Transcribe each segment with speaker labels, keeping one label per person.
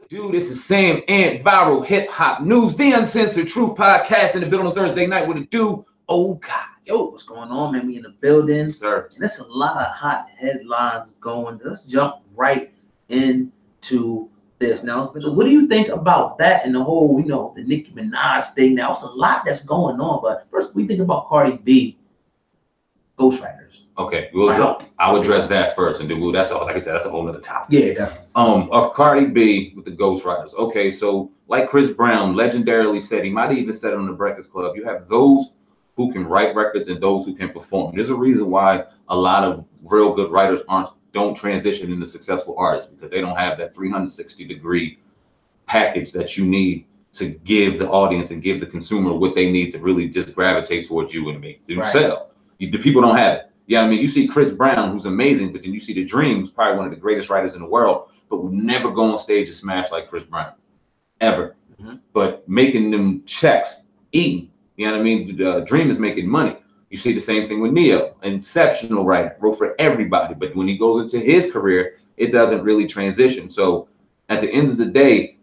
Speaker 1: Dude, this is Sam and Viral Hip Hop News, the Uncensored Truth Podcast in the building on Thursday night. What it do? Oh, God.
Speaker 2: Yo, what's going on, man? We in the building.
Speaker 1: Sir.
Speaker 2: And there's a lot of hot headlines going. Let's jump right into this. Now, so what do you think about that and the whole, the Nicki Minaj thing? Now, it's a lot that's going on. But first, we think about Cardi B, ghostwriters.
Speaker 1: Okay, I'll address that first, and then that's all. Like I said, that's a whole other topic.
Speaker 2: Yeah, definitely.
Speaker 1: Cardi B with the ghostwriters. Okay, so like Chris Brown legendarily said, he might have even said it on the Breakfast Club. You have those who can write records and those who can perform. There's a reason why a lot of real good writers don't transition into successful artists, because they don't have that 360-degree package that you need to give the audience and give the consumer what they need to really just gravitate towards you and me. To sell. The people don't have it. Yeah, I mean, you see Chris Brown, who's amazing, but then you see The Dream, who's probably one of the greatest writers in the world, but will never go on stage and smash like Chris Brown, ever. Mm-hmm. But making them checks, eating, you know what I mean? The Dream is making money. You see the same thing with Neo, exceptional writer, wrote for everybody, but when he goes into his career, it doesn't really transition. So at the end of the day,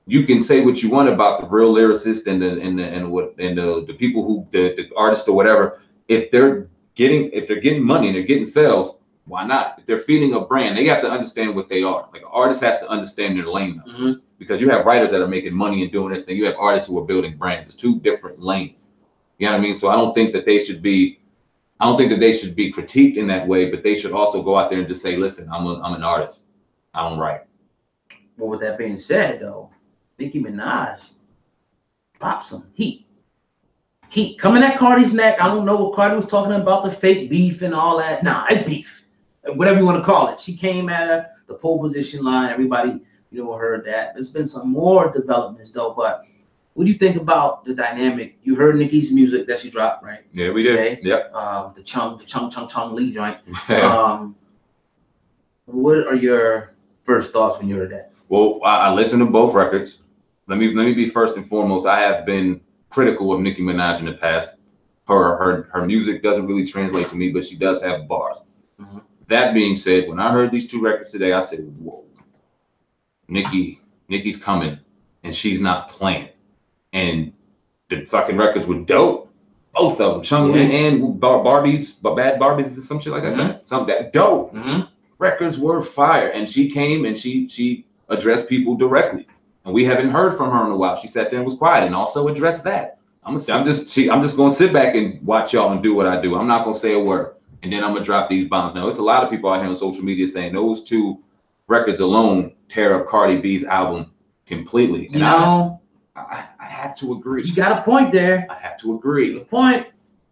Speaker 1: you can say what you want about the real lyricists and the people who the artists or whatever. If they're getting money and they're getting sales, why not? If they're feeding a brand, they have to understand what they are. Like an artist has to understand their lane, because you have writers that are making money and doing this thing. You have artists who are building brands. It's two different lanes. You know what I mean? So I don't think that they should be critiqued in that way, but they should also go out there and just say, listen, I'm an artist. I don't write.
Speaker 2: Well, with that being said, though, Nicki Minaj dropped some heat. Heat coming at Cardi's neck. I don't know what Cardi was talking about, the fake beef and all that. Nah, it's beef, whatever you want to call it. She came at her, the pole position line. Everybody, heard that. There's been some more developments though. But what do you think about the dynamic? You heard Nicki's music that she dropped, right?
Speaker 1: Yeah, we did. Okay. Yep.
Speaker 2: The chung Lee joint. What are your first thoughts when you heard that?
Speaker 1: Well, I listened to both records. Let me be first and foremost. I have been critical of Nicki Minaj in the past. Her music doesn't really translate to me, but she does have bars. Mm-hmm. That being said, when I heard these two records today, I said, whoa, Nicki's coming and she's not playing. And the fucking records were dope. Both of them. Chung and Barbies, Bad Barbies or some shit like that. Something that dope. Mm-hmm. Records were fire. And she came and she addressed people directly. And we haven't heard from her in a while. She sat there and was quiet and also addressed that. I'm just gonna sit back and watch y'all and do what I do. I'm not gonna say a word, and then I'm gonna drop these bombs. Now, there's a lot of people out here on social media saying those two records alone tear up Cardi B's album completely. And I have to agree.
Speaker 2: You got a point there.
Speaker 1: I have to agree.
Speaker 2: The point.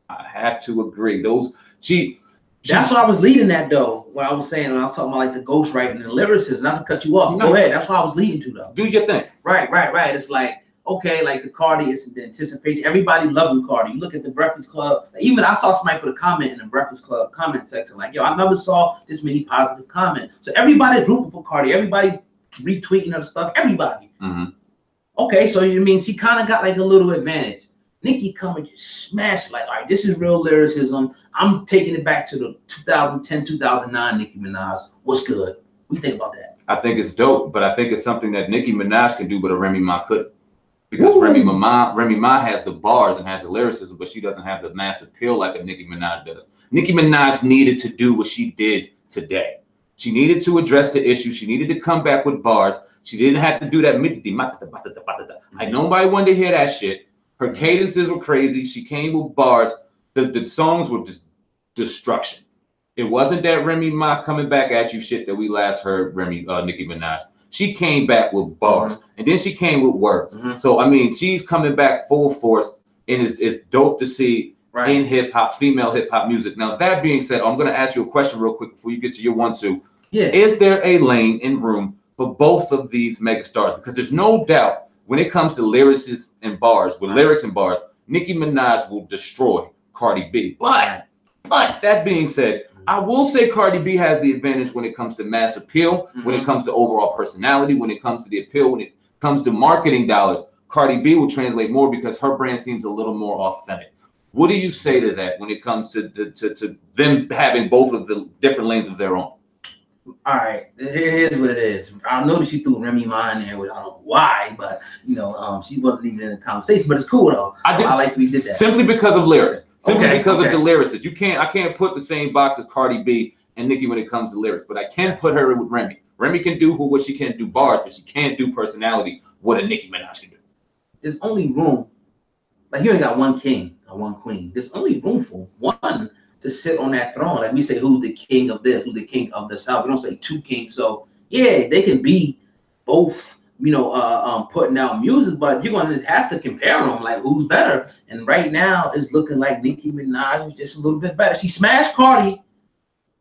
Speaker 1: I have to agree.
Speaker 2: That's what I was leading at though. What I was saying when I was talking about like the ghostwriting and the lyricists, not to cut you off. Go ahead. That's what I was leading to though.
Speaker 1: Do your thing.
Speaker 2: Right. It's like, okay, like the Cardi, it's the anticipation. Everybody loving Cardi. You look at the Breakfast Club. Even I saw somebody put a comment in the Breakfast Club comment section like, yo, I never saw this many positive comments. So everybody's rooting for Cardi. Everybody's retweeting her stuff. Everybody. Mm-hmm. Okay, so you mean she kind of got like a little advantage. Nicki come and just smash like, all right, this is real lyricism. I'm taking it back to the 2010, 2009 Nicki Minaj. What's good? What do you think about that?
Speaker 1: I think it's dope, but I think it's something that Nicki Minaj can do, but a Remy Ma couldn't. Because Remy Ma has the bars and has the lyricism, but she doesn't have the mass appeal like a Nicki Minaj does. Nicki Minaj needed to do what she did today. She needed to address the issue. She needed to come back with bars. She didn't have to do that. Like nobody wanted to hear that shit. Her cadences were crazy. She came with bars. The songs were just destruction. It wasn't that Remy Ma coming back at you shit that we last heard Nicki Minaj. She came back with bars, and then she came with words. Mm-hmm. So, I mean, she's coming back full force, and it's dope to see in hip-hop, female hip-hop music. Now, that being said, I'm going to ask you a question real quick before you get to your 1-2. Yeah. Is there a lane and room for both of these megastars? Because there's no doubt when it comes to lyrics and bars, Nicki Minaj will destroy Cardi B. But that being said, I will say Cardi B has the advantage when it comes to mass appeal, when it comes to overall personality, when it comes to the appeal, when it comes to marketing dollars. Cardi B will translate more because her brand seems a little more authentic. What do you say to that when it comes to them having both of the different lanes of their own?
Speaker 2: All right, here's what it is. I noticed she threw Remy Ma in there, which I don't know why, but she wasn't even in the conversation. But it's cool though. I like we did that
Speaker 1: simply because of lyrics. Simply because
Speaker 2: okay.
Speaker 1: of the lyricists. I can't put the same box as Cardi B and Nicki when it comes to lyrics, but I can put her with Remy. Remy can do what she can't do bars, but she can't do personality. What a Nicki Minaj can do.
Speaker 2: There's only room. Like you ain't got one king or one queen. There's only room for one to sit on that throne. Like we say, who's the king of this? Who's the king of the South? We don't say two kings. So yeah, they can be both, putting out music, but you're gonna have to compare them. Like who's better? And right now it's looking like Nicki Minaj is just a little bit better. She smashed Cardi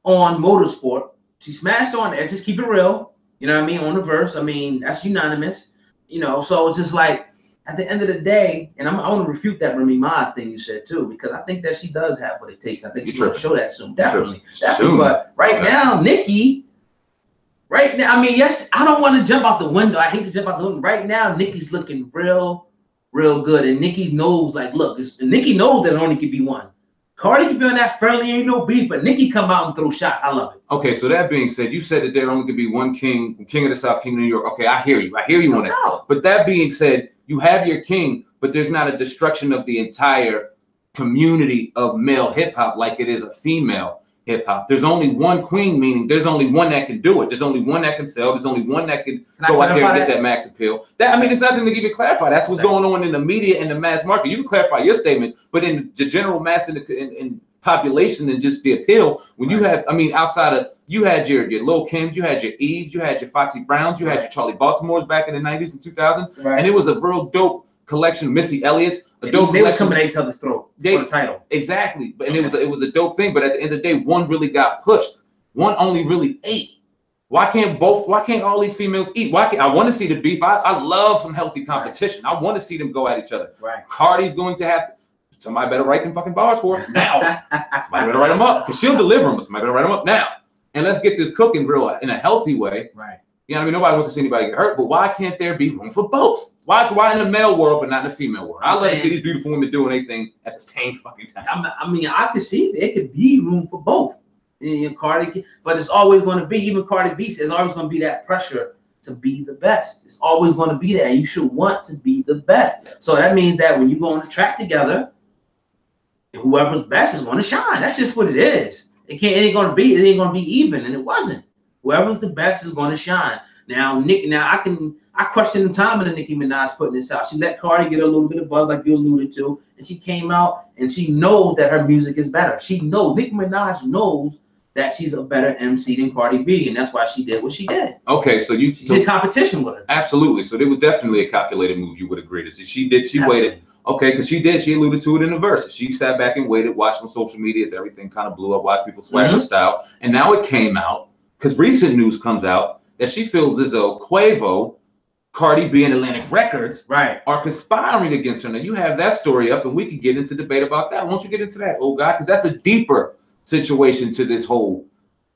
Speaker 2: on Motorsport. She smashed on there. Just keep it real. You know what I mean? On the verse. I mean, that's unanimous. So it's just like at the end of the day, and I want to refute that Remy Ma thing you said too, because I think that she does have what it takes. I think she's going to show that soon. Definitely. Soon. But right now, Nicki, I mean, yes, I don't want to jump out the window. I hate to jump out the window. Right now, Nicki's looking real good. And Nicki knows, like, look, Nicki knows that it only could be one. Cardi can be on that friendly, ain't no beef, but Nicki come out and throw shots. I love it.
Speaker 1: Okay, so that being said, you said that there only could be one king of the South, king of New York. Okay, I hear you on that. But that being said, you have your king, but there's not a destruction of the entire community of male hip hop like it is a female hip hop. There's only one queen, meaning there's only one that can do it. There's only one that can sell. There's only one that can go out there and get that max appeal. It's nothing to even clarify. That's what's going on in the media and the mass market. You can clarify your statement, but in the general mass in population and just the appeal, when you have, outside of, you had your Lil Kims, you had your Eves, you had your Foxy Browns, you had your Charlie Baltimores back in the 90s and 2000s, and it was a real dope collection. Missy Elliott's, a dope
Speaker 2: they was coming at each other's throat for the title.
Speaker 1: Exactly, and it was a dope thing. But at the end of the day, one really got pushed. One only really ate. Why can't all these females eat? I want to see the beef. I love some healthy competition. I want to see them go at each other.
Speaker 2: Right.
Speaker 1: Cardi's going to have. Somebody better write them fucking bars for her now. Somebody better write them up, because she'll deliver them. Somebody better write them up now. And let's get this cooking real in a healthy way.
Speaker 2: Right.
Speaker 1: Nobody wants to see anybody get hurt, but why can't there be room for both? Why in the male world but not in the female world? I'd love to see these beautiful women doing anything at the same fucking time.
Speaker 2: I could see it could be room for both. Cardi, but it's always going to be, even Cardi B says, always going to be that pressure to be the best. It's always going to be there. You should want to be the best. So that means that when you go on the track together, whoever's best is going to shine. That's just what it is. It ain't going to be even, and it wasn't. Whoever's the best is going to shine. Now, I question the timing of Nicki Minaj putting this out. She let Cardi get a little bit of buzz, like you alluded to, and she came out and she knows that her music is better. Nicki Minaj knows that she's a better MC than Cardi B, and that's why she did what she did.
Speaker 1: Okay, so she's
Speaker 2: in competition with her.
Speaker 1: Absolutely. So it was definitely a calculated move. You would agree. She waited. Okay, because she alluded to it in the verses. She sat back and waited, watched on social media as everything kind of blew up, watched people swag her style. And now it came out, because recent news comes out, that she feels as though Quavo, Cardi B, and Atlantic Records are conspiring against her. Now you have that story up, and we can get into debate about that. Won't you get into that, old guy? Because that's a deeper situation to this whole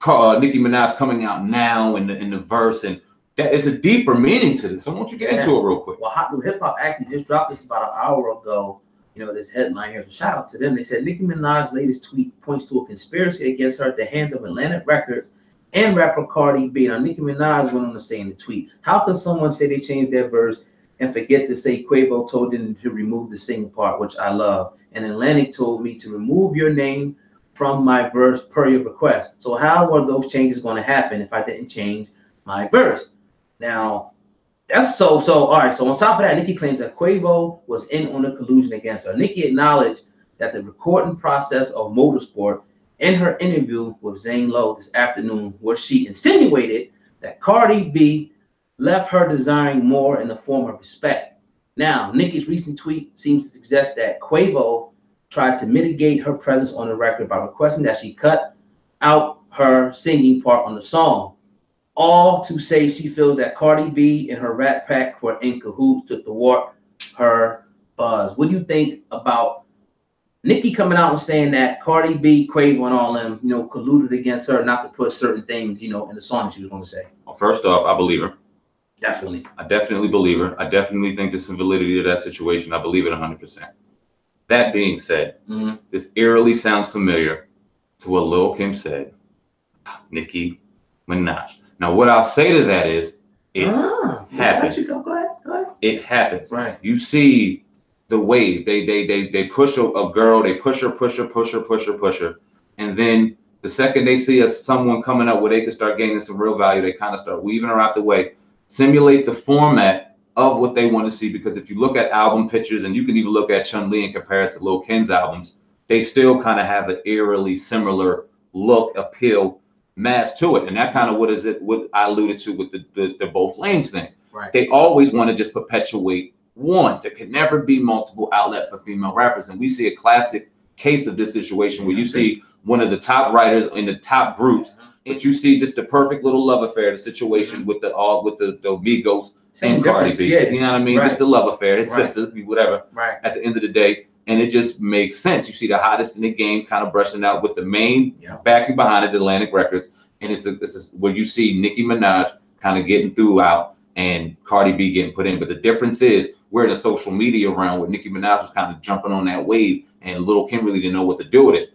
Speaker 1: Nicki Minaj coming out now in the verse, and that it's a deeper meaning to this. So won't you get into it real quick?
Speaker 2: Well, Hot New Hip Hop actually just dropped this about an hour ago. This headline here. So shout out to them. They said Nicki Minaj's latest tweet points to a conspiracy against her at the hands of Atlantic Records and rapper Cardi B. Now, Nicki Minaj went on to say in the tweet, how can someone say they changed their verse and forget to say Quavo told them to remove the singing part, which I love, and Atlantic told me to remove your name from my verse per your request. So how are those changes going to happen if I didn't change my verse? Now, that's so all right. So on top of that, Nicki claims that Quavo was in on a collusion against her. Nicki acknowledged that the recording process of Motorsport in her interview with Zane Lowe this afternoon, where she insinuated that Cardi B left her desiring more in the form of respect. Now, Nicki's recent tweet seems to suggest that Quavo tried to mitigate her presence on the record by requesting that she cut out her singing part on the song. All to say she feels that Cardi B and her Rat Pack were in cahoots to thwart her buzz. What do you think about Nicki coming out and saying that Cardi B, Quavo, and all them, colluded against her not to put certain things, in the song she was going to say?
Speaker 1: Well, first off, I believe her.
Speaker 2: Definitely.
Speaker 1: I definitely believe her. I definitely think there's some validity to that situation. I believe it 100%. That being said, this eerily sounds familiar to what Lil Kim said. Nicki, Minaj. Now, what I'll say to that is, it happens.
Speaker 2: Go ahead.
Speaker 1: It happens.
Speaker 2: Right.
Speaker 1: You see the wave. They push a girl. They push her, and then the second they see someone coming up where they can start gaining some real value, they kind of start weaving her out the way, simulate the format of what they want to see. Because if you look at album pictures, and you can even look at Chun-Li and compare it to Lil Kim's albums, they still kind of have an eerily similar look, appeal, mass to it. And that kind of what I alluded to with the both lanes thing.
Speaker 2: Right.
Speaker 1: They always want to just perpetuate one. There can never be multiple outlets for female rappers. And we see a classic case of this situation where you see one of the top writers in the top groups, but you see just the perfect little love affair, the situation with the Migos and Cardi B.
Speaker 2: Yeah.
Speaker 1: You know what I mean? Right. Just the love affair, his sister, whatever.
Speaker 2: Right.
Speaker 1: At the end of the day, and it just makes sense. You see the hottest in the game kind of brushing out with the main backing behind it, Atlantic Records, and this is where you see Nicki Minaj kind of getting throughout and Cardi B getting put in. But the difference is we're in a social media realm where Nicki Minaj was kind of jumping on that wave, and Lil Kim really didn't know what to do with it.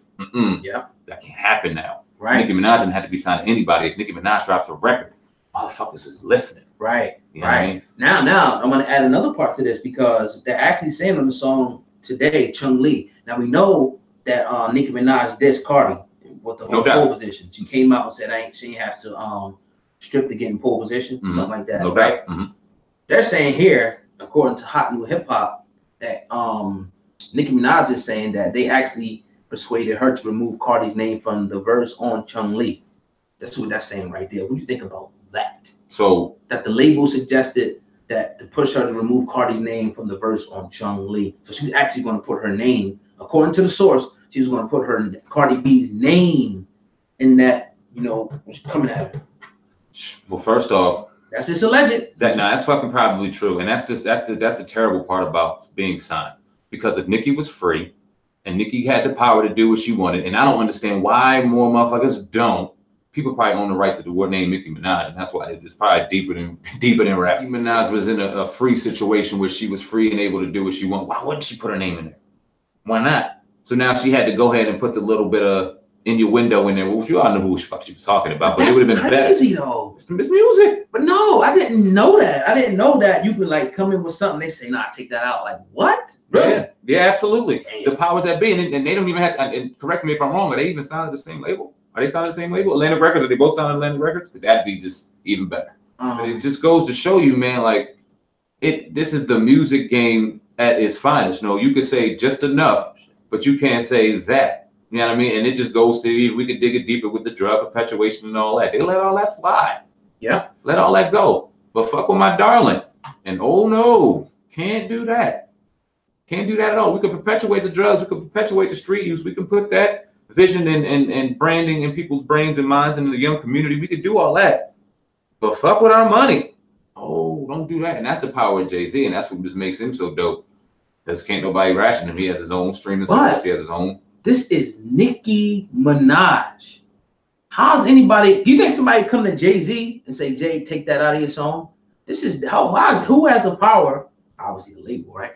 Speaker 1: That can't happen now.
Speaker 2: Right.
Speaker 1: Nicki Minaj didn't have to be signed to anybody. If Nicki Minaj drops a record, motherfuckers is listening.
Speaker 2: Right.
Speaker 1: You know what I mean?
Speaker 2: Now I'm gonna add another part to this, because they're actually saying on the song today, Chun-Li. Now we know that Nicki Minaj dissed Cardi with the whole pole position. She came out and said she ain't have to strip to get in pole position, something like that. Right. They're saying here, according to Hot New Hip Hop, that Nicki Minaj is saying that they actually persuaded her to remove Cardi's name from the verse on Chun-Li. That's what that's saying right there. What do you think about that?
Speaker 1: So
Speaker 2: that the label suggested that to push her to remove Cardi's name from the verse on Chun-Li. So she's actually going to put her name, according to the source, she was going to put her Cardi B's name in that, coming at her.
Speaker 1: Well, first off,
Speaker 2: that's just alleged.
Speaker 1: That's fucking probably true, and that's the terrible part about being signed. Because if Nicki was free and Nicki had the power to do what she wanted, and I don't understand why more motherfuckers don't. People probably own the right to the word name Nicki Minaj, and that's why it's probably deeper than rap. Nicki Minaj was in a free situation where she was free and able to do what she wanted. Why wouldn't she put her name in there? Why not? So now she had to go ahead and put the little bit of innuendo in there. Well, you all know who the fuck she was talking about, but it would have been better.
Speaker 2: Crazy though.
Speaker 1: It's music.
Speaker 2: But no, I didn't know that. I didn't know that you could like come in with something. They say, "Nah, take that out." Like what? Really?
Speaker 1: Yeah, absolutely. Damn. The powers that be, and they don't even have. And correct me if I'm wrong. Are they even signed to the same label? Are they signed to the same label? Atlantic Records? Are they both signed to Atlantic Records? That'd be just even better. It just goes to show you, man. Like this is the music game at its finest. No, you could say just enough, but you can't say that. You know what I mean? And it just goes to, we could dig it deeper with the drug perpetuation and all that. They let all that fly.
Speaker 2: Yeah.
Speaker 1: Let all that go. But fuck with my darling. And oh no, can't do that. Can't do that at all. We could perpetuate the drugs. We could perpetuate the street use. We can put that vision and branding in people's brains and minds and in the young community. We could do all that. But fuck with our money. Oh, don't do that. And that's the power of Jay-Z. And that's what just makes him so dope. Because can't nobody ration him. He has his own streaming service. He has his own.
Speaker 2: This is Nicki Minaj. How's anybody? Do you think somebody come to Jay-Z and say, "Jay, take that out of your song"? This is who has the power? Obviously the label, right?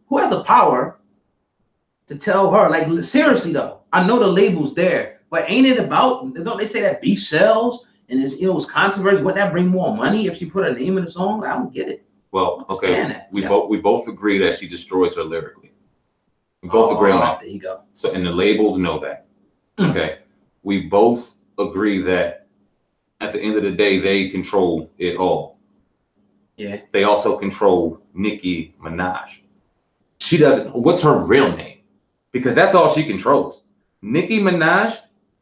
Speaker 2: Who has the power to tell her? Like seriously though, I know the label's there, but ain't it about? Don't they say that beef sells and it's controversy? Wouldn't that bring more money if she put her name in the song? I don't get it.
Speaker 1: Well, okay, we both agree that she destroys her lyrically. We both agree on that.
Speaker 2: There you go.
Speaker 1: So, and the labels know that. Okay. We both agree that at the end of the day, they control it all.
Speaker 2: Yeah.
Speaker 1: They also control Nicki Minaj. She doesn't, what's her real name? Because that's all she controls. Nicki Minaj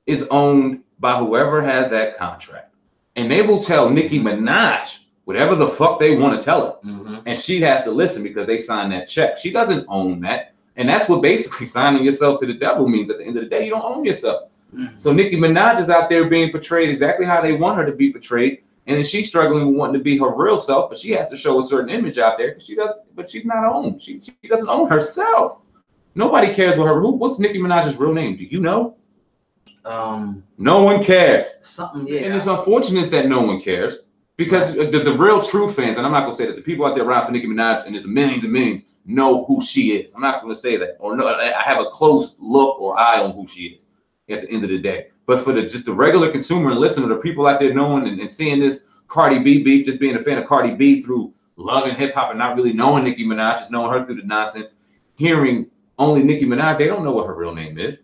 Speaker 1: is owned by whoever has that contract. And they will tell Nicki Minaj whatever the fuck they want to tell her. And she has to listen because they signed that check. She doesn't own that. And that's what basically signing yourself to the devil means. At the end of the day, you don't own yourself. So Nicki Minaj is out there being portrayed exactly how they want her to be portrayed. And then she's struggling with wanting to be her real self, but she has to show a certain image out there. But she's not owned. She doesn't own herself. Nobody cares what what's Nicki Minaj's real name? Do you know? No one cares.
Speaker 2: Something, yeah.
Speaker 1: And it's unfortunate that no one cares because the real true fans, and I'm not gonna say that the people out there around for Nicki Minaj, and there's millions and millions, know who she is. I'm not going to say that, or no, I have a close look or eye on who she is at the end of the day. But for just the regular consumer and listener, the people out there knowing and seeing this Cardi B beef, just being a fan of Cardi B through loving hip hop and not really knowing Nicki Minaj, just knowing her through the nonsense, hearing only Nicki Minaj, they don't know what her real name is.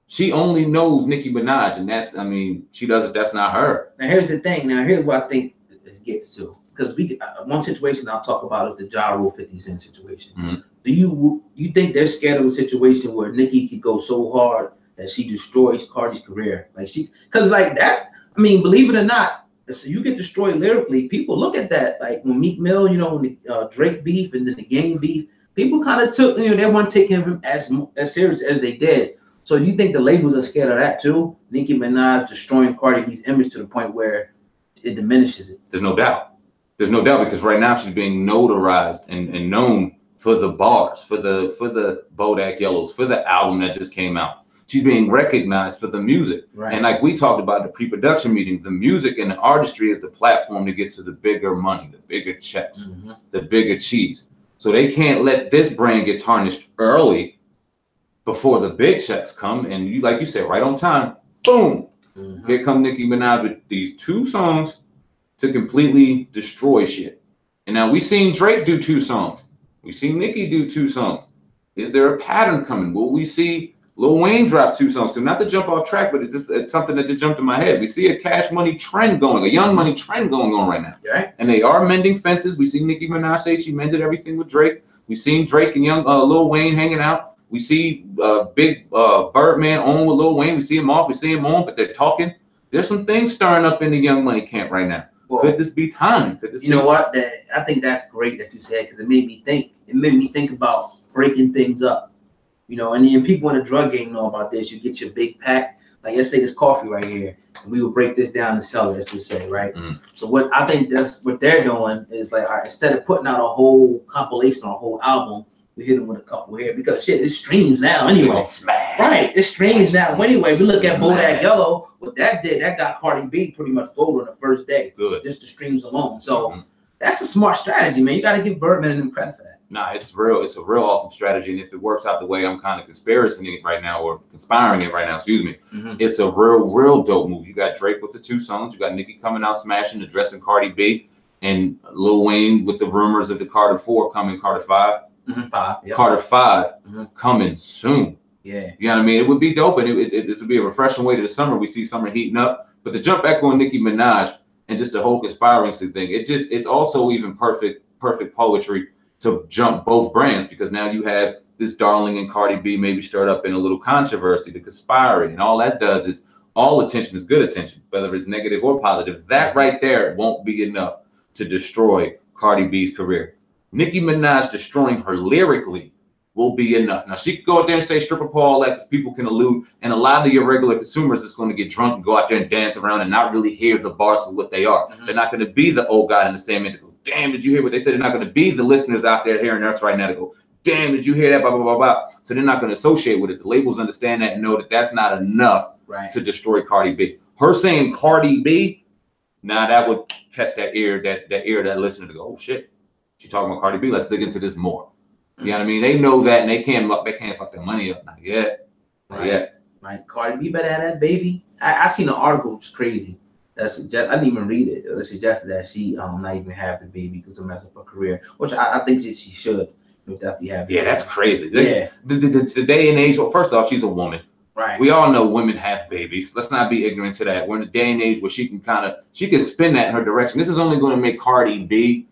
Speaker 1: She only knows Nicki Minaj, and that's, I mean, she doesn't, that's not her.
Speaker 2: Now, here's the thing. Now, here's what I think this gets to. Because one situation I'll talk about is the Ja Rule 50 Cent situation.
Speaker 1: Mm-hmm.
Speaker 2: Do you think they're scared of a situation where Nicki could go so hard that she destroys Cardi's career? Like because like that, I mean, believe it or not, so you get destroyed lyrically. People look at that, like when Meek Mill, you know, when the Drake beef and then the Game beef, people kind of took, you know, they weren't taking him as serious as they did. So you think the labels are scared of that too? Nicki Minaj destroying Cardi B's image to the point where it diminishes it.
Speaker 1: There's no doubt. There's no doubt, because right now she's being notarized and known for the bars, for the Bodak Yellows, for the album that just came out. She's being recognized for the music.
Speaker 2: Right.
Speaker 1: And like we talked about the pre-production meetings, the music and the artistry is the platform to get to the bigger money, the bigger checks, the bigger cheese. So they can't let this brand get tarnished early before the big checks come. And you, like you said, right on time, boom, here come Nicki Minaj with these 2 songs to completely destroy shit. And now we've seen Drake do 2 songs. We've seen Nicki do 2 songs. Is there a pattern coming? Will we see Lil Wayne drop 2 songs? So not to jump off track, but it's something that just jumped in my head. We see a Cash Money trend going, a Young Money trend going on right now.
Speaker 2: Right.
Speaker 1: And they are mending fences. We see Nicki Minaj say she mended everything with Drake. We've seen Drake and Lil Wayne hanging out. We see Big Birdman on with Lil Wayne. We see him off. We see him on, but they're talking. There's some things stirring up in the Young Money camp right now. Well, could this be time?
Speaker 2: You know what? I think that's great that you said, because it made me think. It made me think about breaking things up. You know, and then people in the drug game know about this. You get your big pack. Like, let's say this coffee right here, and we will break this down and sell it, let's just say, right? So what I think that's what they're doing is like, all right, instead of putting out a whole compilation or a whole album, we hit them with a couple here, because shit, it streams now anyway. Right, it streams now anyway. We look at Bodak Yellow. What that did, that got Cardi B pretty much gold on the first day. Good. Just the streams alone. So that's a smart strategy, man. You got to give Birdman and them credit for that.
Speaker 1: Nah, it's real. It's a real awesome strategy, and if it works out the way I'm kind of conspiring it right now, or conspiring it right now, excuse me, it's a real dope move. You got Drake with the 2 songs. You got Nicki coming out smashing, addressing Cardi B, and Lil Wayne with the rumors of the Carter 4 coming, Carter 5. Carter 5 coming soon.
Speaker 2: Yeah,
Speaker 1: you know what I mean? It would be dope, and it would be a refreshing way to the summer. We see summer heating up, but to jump back on Nicki Minaj and just the whole conspiracy thing, it's also even perfect poetry to jump both brands, because now you have this Darling and Cardi B maybe stirred up in a little controversy, the conspiring, and all that does is all attention is good attention, whether it's negative or positive. That right there won't be enough to destroy Cardi B's career. Nicki Minaj destroying her lyrically will be enough. Now, she could go out there and say stripper pole, like people can allude, and a lot of your regular consumers is going to get drunk and go out there and dance around and not really hear the bars of what they are. They're not going to be the old guy in the same end to go, damn, did you hear what they said? They're not going to be the listeners out there hearing us right now to go, damn, did you hear that? Blah, blah, blah, blah. So they're not going to associate with it. The labels understand that and know that that's not enough to destroy Cardi B. Her saying Cardi B, now that would catch that ear, that listener to go, oh shit, she talking about Cardi B. Let's dig into this more. You know what I mean? They know that, and they can't fuck their money up. Not yet. Not yet.
Speaker 2: Right. Cardi B better have that baby. I seen an article, which is crazy. That suggest, I didn't even read it. It suggested that she not even have the baby because of mess up her career, which I think she should definitely have.
Speaker 1: Yeah, that's crazy.
Speaker 2: Yeah.
Speaker 1: The day and age. Well, first off, she's a woman.
Speaker 2: Right.
Speaker 1: We all know women have babies. Let's not be ignorant to that. We're in a day and age where she can spin that in her direction. This is only going to make Cardi B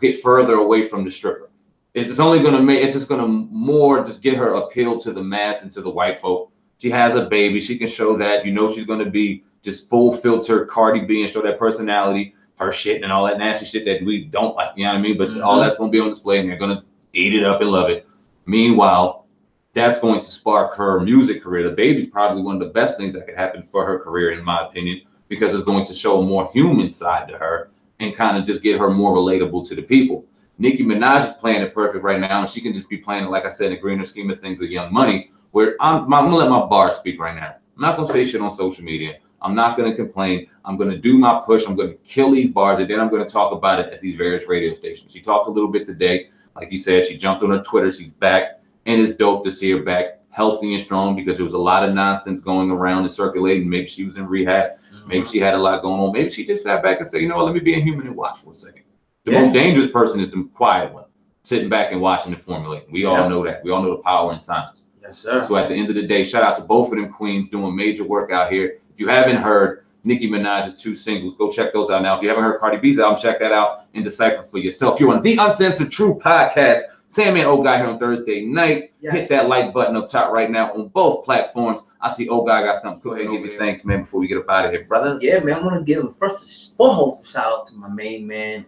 Speaker 1: get further away from the stripper. It's only going to make, it's just going to more just get her appeal to the mass and to the white folk. She has a baby. She can show that, you know, she's going to be just full filter Cardi B and show that personality, her shit and all that nasty shit that we don't like, you know what I mean? But all that's going to be on display and they're going to eat it up and love it. Meanwhile, that's going to spark her music career. The baby's probably one of the best things that could happen for her career, in my opinion, because it's going to show a more human side to her and kind of just get her more relatable to the people. Nicki Minaj is playing it perfect right now, and she can just be playing it, like I said, in the grander scheme of things, of Young Money, where I'm going to let my bar speak right now. I'm not going to say shit on social media. I'm not going to complain. I'm going to do my push. I'm going to kill these bars, and then I'm going to talk about it at these various radio stations. She talked a little bit today. Like you said, she jumped on her Twitter. She's back, and it's dope to see her back healthy and strong, because there was a lot of nonsense going around and circulating. Maybe she was in rehab. Maybe she had a lot going on. Maybe she just sat back and said, you know what, let me be a human and watch for a second. The most dangerous person is the quiet one, sitting back and watching it formulate. We all know that. We all know the power in silence.
Speaker 2: Yes, sir.
Speaker 1: So at the end of the day, shout out to both of them queens doing major work out here. If you haven't heard Nicki Minaj's 2 singles, go check those out now. If you haven't heard Cardi B's album, check that out and decipher for yourself. You're on the Uncensored Truth Podcast. Sandman O Guy here on Thursday night. Hit that like button up top right now on both platforms. I see O Guy got something. Go ahead and give me thanks, man, before we get up out of here, brother.
Speaker 2: Yeah, man, I want to give first and foremost a shout out to my main man,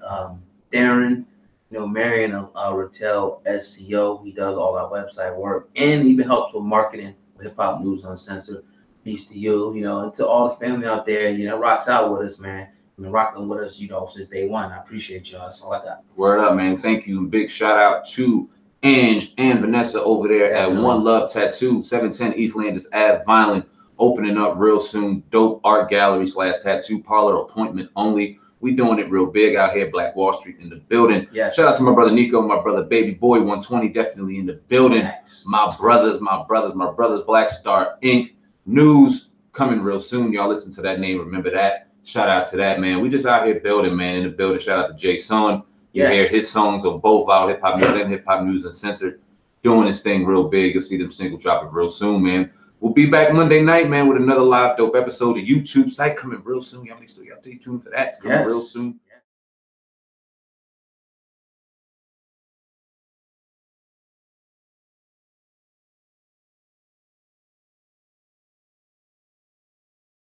Speaker 2: Darren. You know, Marion Rattel, SCO. He does all our website work and even helps with marketing with Hip Hop News Uncensored. Peace to you, you know, and to all the family out there, you know, rocks out with us, man. Been rocking with us, you know, since day one. I appreciate y'all. That's all I got.
Speaker 1: Word up, man. Thank you. Big shout out to Ange and Vanessa over there at One Love Tattoo, 710 East Landis Ave, Violent, opening up real soon. Dope art gallery / tattoo parlor, appointment only. We doing it real big out here, Black Wall Street in the building.
Speaker 2: Yeah.
Speaker 1: Shout out to my brother Nico, my brother Baby Boy 120, definitely in the building.
Speaker 2: Thanks.
Speaker 1: My brothers, Black Star Inc. News coming real soon. Y'all listen to that name, remember that. Shout out to that, man. We just out here building, man, in the building. Shout out to Jay Son. You hear his songs on both our Hip Hop News and Hip Hop News Uncensored, doing this thing real big. You'll see them single dropping real soon, man. We'll be back Monday night, man, with another live dope episode. The YouTube site coming real soon. Y'all make sure y'all stay tuned for that. It's coming real soon.